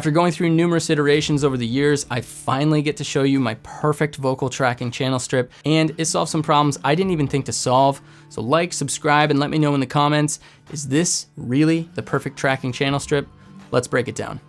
After going through numerous iterations over the years, I finally get to show you my perfect vocal tracking channel strip, and it solves some problems I didn't even think to solve. So like, subscribe, and let me know in the comments, is this really the perfect tracking channel strip? Let's break it down.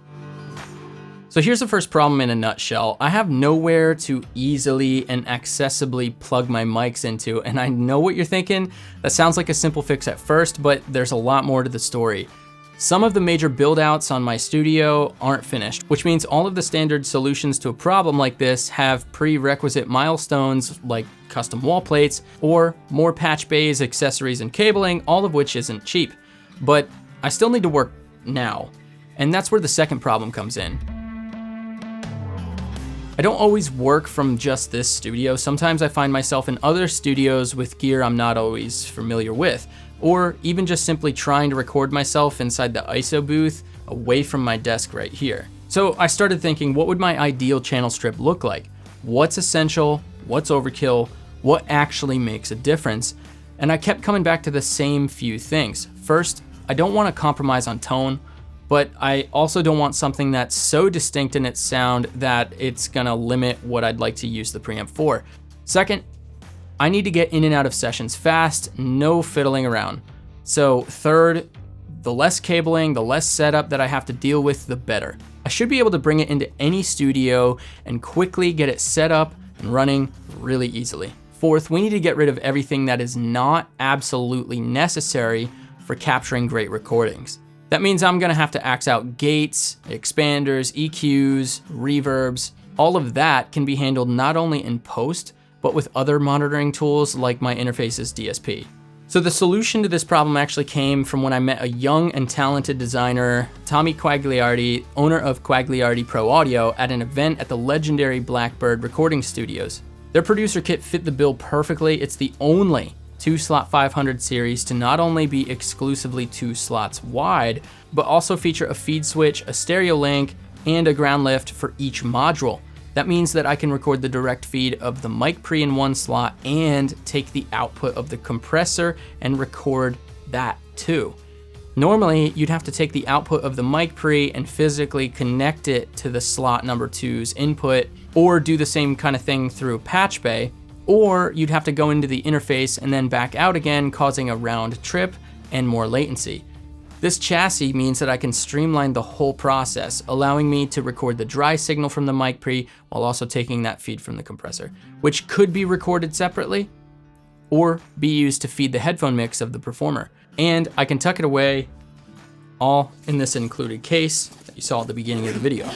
So here's the first problem in a nutshell. I have nowhere to easily and accessibly plug my mics into, and I know what you're thinking. That sounds like a simple fix at first, but there's a lot more to the story. Some of the major build outs on my studio aren't finished, which means all of the standard solutions to a problem like this have prerequisite milestones like custom wall plates or more patch bays, accessories, and cabling, all of which isn't cheap. But I still need to work now, and that's where the second problem comes in. I don't always work from just this studio. Sometimes I find myself in other studios with gear I'm not always familiar with, or even just simply trying to record myself inside the ISO booth away from my desk right here. So I started thinking, what would my ideal channel strip look like? What's essential? What's overkill? What actually makes a difference? And I kept coming back to the same few things. First, I don't want to compromise on tone, but I also don't want something that's so distinct in its sound that it's gonna limit what I'd like to use the preamp for. Second, I need to get in and out of sessions fast, no fiddling around. So third, the less cabling, the less setup that I have to deal with, the better. I should be able to bring it into any studio and quickly get it set up and running really easily. Fourth, we need to get rid of everything that is not absolutely necessary for capturing great recordings. That means I'm gonna have to axe out gates, expanders, EQs, reverbs. All of that can be handled not only in post, but with other monitoring tools like my interface's DSP. So the solution to this problem actually came from when I met a young and talented designer, Tommy Quagliardi, owner of Quagliardi Pro Audio, at an event at the legendary Blackbird Recording Studios. Their producer kit fit the bill perfectly. It's the only 2-slot 500 series to not only be exclusively 2 slots wide, but also feature a feed switch, a stereo link, and a ground lift for each module. That means that I can record the direct feed of the mic pre in one slot and take the output of the compressor and record that too. Normally, you'd have to take the output of the mic pre and physically connect it to the slot number 2's input, or do the same kind of thing through patch bay, or you'd have to go into the interface and then back out again, causing a round trip and more latency. This chassis means that I can streamline the whole process, allowing me to record the dry signal from the mic pre while also taking that feed from the compressor, which could be recorded separately or be used to feed the headphone mix of the performer. And I can tuck it away all in this included case that you saw at the beginning of the video.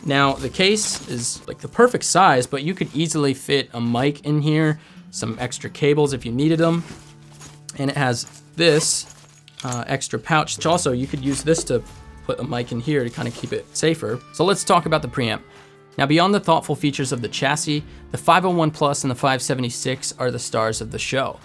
Now, the case is like the perfect size, but you could easily fit a mic in here, some extra cables if you needed them, and it has this extra pouch, which also you could use this to put a mic in here to kind of keep it safer. So let's talk about the preamp. Now, beyond the thoughtful features of the chassis, the 501 Plus and the 576 are the stars of the show.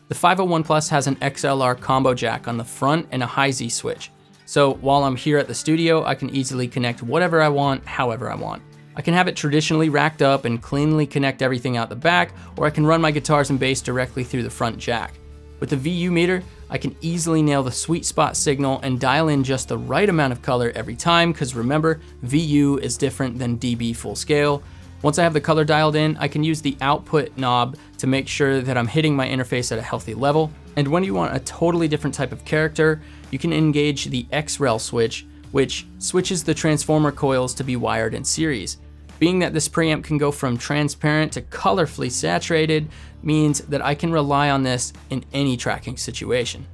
The 501 Plus has an XLR combo jack on the front and a high Z switch. So while I'm here at the studio, I can easily connect whatever I want, however I want. I can have it traditionally racked up and cleanly connect everything out the back, or I can run my guitars and bass directly through the front jack. With the VU meter, I can easily nail the sweet spot signal and dial in just the right amount of color every time, because remember, VU is different than dB full scale. Once I have the color dialed in, I can use the output knob to make sure that I'm hitting my interface at a healthy level. And when you want a totally different type of character, you can engage the XREL switch, which switches the transformer coils to be wired in series. Being that this preamp can go from transparent to colorfully saturated means that I can rely on this in any tracking situation.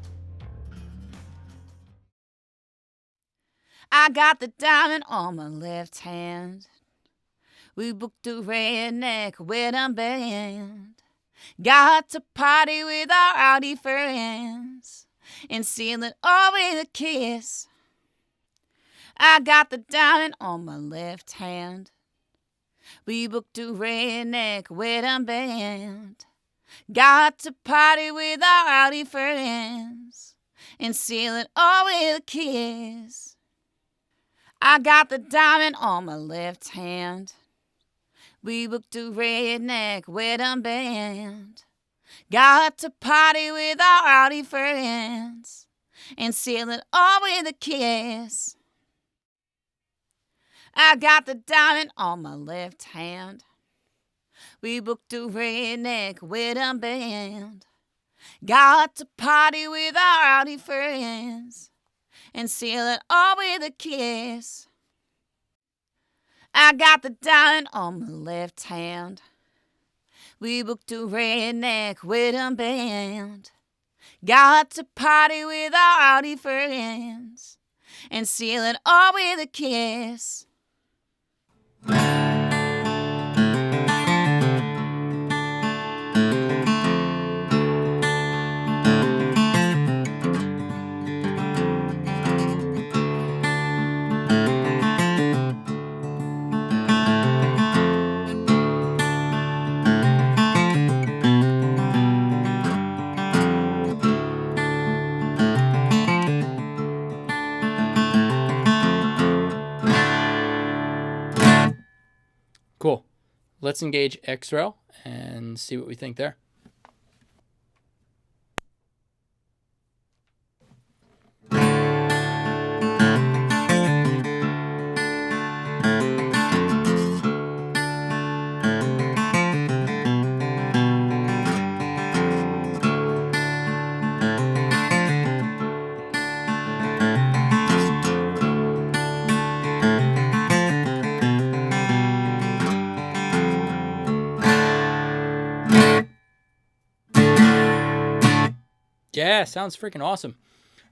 I got the diamond on my left hand. We booked a redneck wedding band. Got to party with our rowdy friends and seal it all with a kiss. I got the diamond on my left hand. We booked a redneck wedding band. Got to party with our rowdy friends and seal it all with a kiss. I got the diamond on my left hand. We booked a redneck wedding band. Got to party with our rowdy friends and seal it all with a kiss. I got the diamond on my left hand. We booked a redneck wedding band. Got to party with our rowdy friends and seal it all with a kiss. I got the diamond on my left hand. We booked a redneck wedding band. Got to party with our rowdy friends and seal it all with a kiss. Cool. Let's engage X-Rail and see what we think there. Yeah, sounds freaking awesome.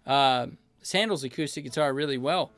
This handles acoustic guitar really well.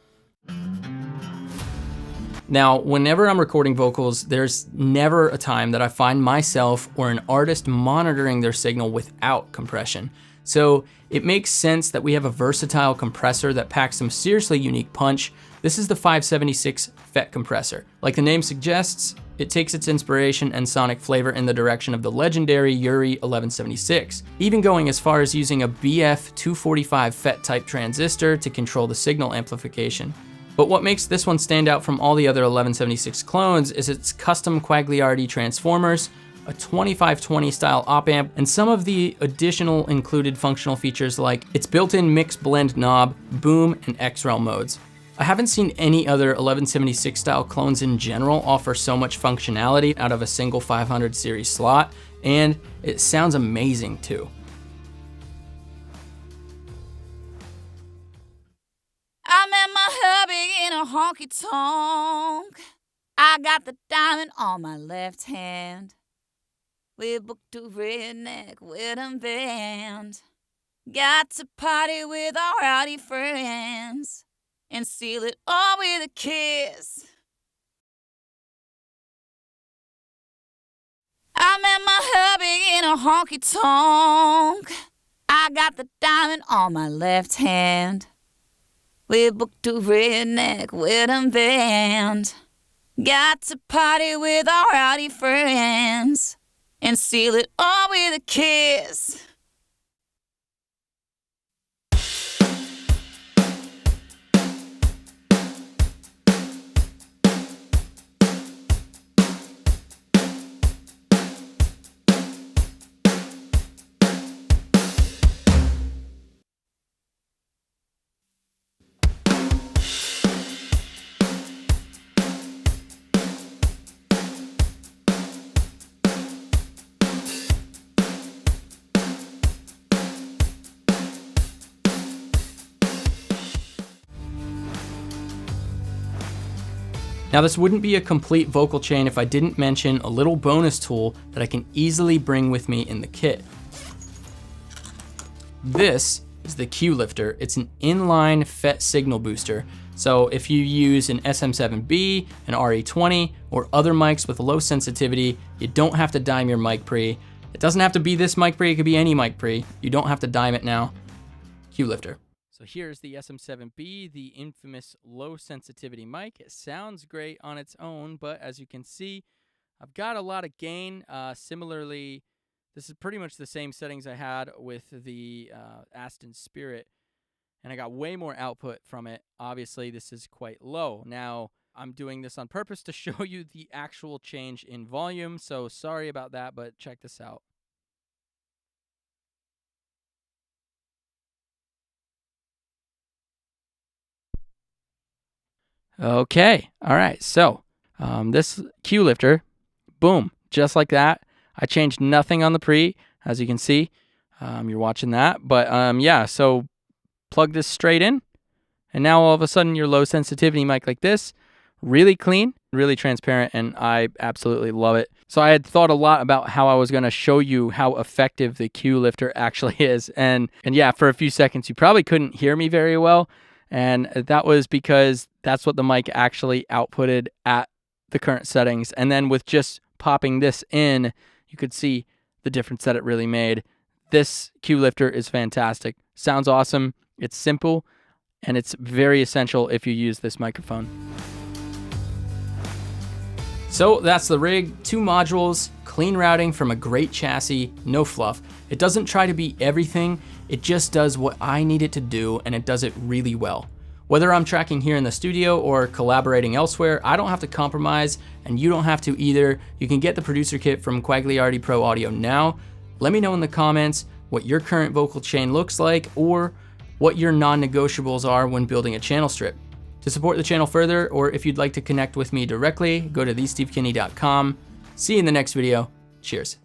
Now, whenever I'm recording vocals, there's never a time that I find myself or an artist monitoring their signal without compression. So it makes sense that we have a versatile compressor that packs some seriously unique punch. This is the 576 FET compressor. Like the name suggests, it takes its inspiration and sonic flavor in the direction of the legendary Yuri 1176, even going as far as using a BF245 FET type transistor to control the signal amplification. But what makes this one stand out from all the other 1176 clones is its custom Quagliardi transformers, a 2520 style op amp, and some of the additional included functional features like its built-in mix blend knob, boom, and X-Rail modes. I haven't seen any other 1176 style clones in general offer so much functionality out of a single 500 series slot, and it sounds amazing too. I met my hubby in a honky-tonk. I got the diamond on my left hand. We booked a redneck wedding band. Got to party with our rowdy friends and seal it all with a kiss. I met my hubby in a honky-tonk. I got the diamond on my left hand. We booked a redneck wedding band. Got to party with our rowdy friends and seal it all with a kiss. Now this wouldn't be a complete vocal chain if I didn't mention a little bonus tool that I can easily bring with me in the kit. This is the Qlifter. It's an inline FET signal booster. So if you use an SM7B, an RE20, or other mics with low sensitivity, you don't have to dime your mic pre. It doesn't have to be this mic pre, it could be any mic pre. You don't have to dime it now. Qlifter. So here's the SM7B, the infamous low sensitivity mic. It sounds great on its own, but as you can see, I've got a lot of gain. Similarly, this is pretty much the same settings I had with the Aston Spirit, and I got way more output from it. Obviously, this is quite low. Now, I'm doing this on purpose to show you the actual change in volume, so sorry about that, but check this out. Okay, all right, so this Qlifter, boom, just like that. I changed nothing on the pre, as you can see. You're watching that, but yeah, so plug this straight in, and now all of a sudden your low sensitivity mic like this, really clean, really transparent, and I absolutely love it. So I had thought a lot about how I was gonna show you how effective the Qlifter actually is, and yeah, for a few seconds you probably couldn't hear me very well, and that was because that's what the mic actually outputted at the current settings. And then with just popping this in, you could see the difference that it really made. This Qlifter is fantastic. Sounds awesome. It's simple, and it's very essential if you use this microphone. So that's the rig, 2 modules, clean routing from a great chassis, no fluff. It doesn't try to be everything, it just does what I need it to do, and it does it really well. Whether I'm tracking here in the studio or collaborating elsewhere, I don't have to compromise, and you don't have to either. You can get the producer kit from Quagliardi Pro Audio now. Let me know in the comments what your current vocal chain looks like, or what your non-negotiables are when building a channel strip. To support the channel further, or if you'd like to connect with me directly, go to thestevekinney.com. See you in the next video. Cheers.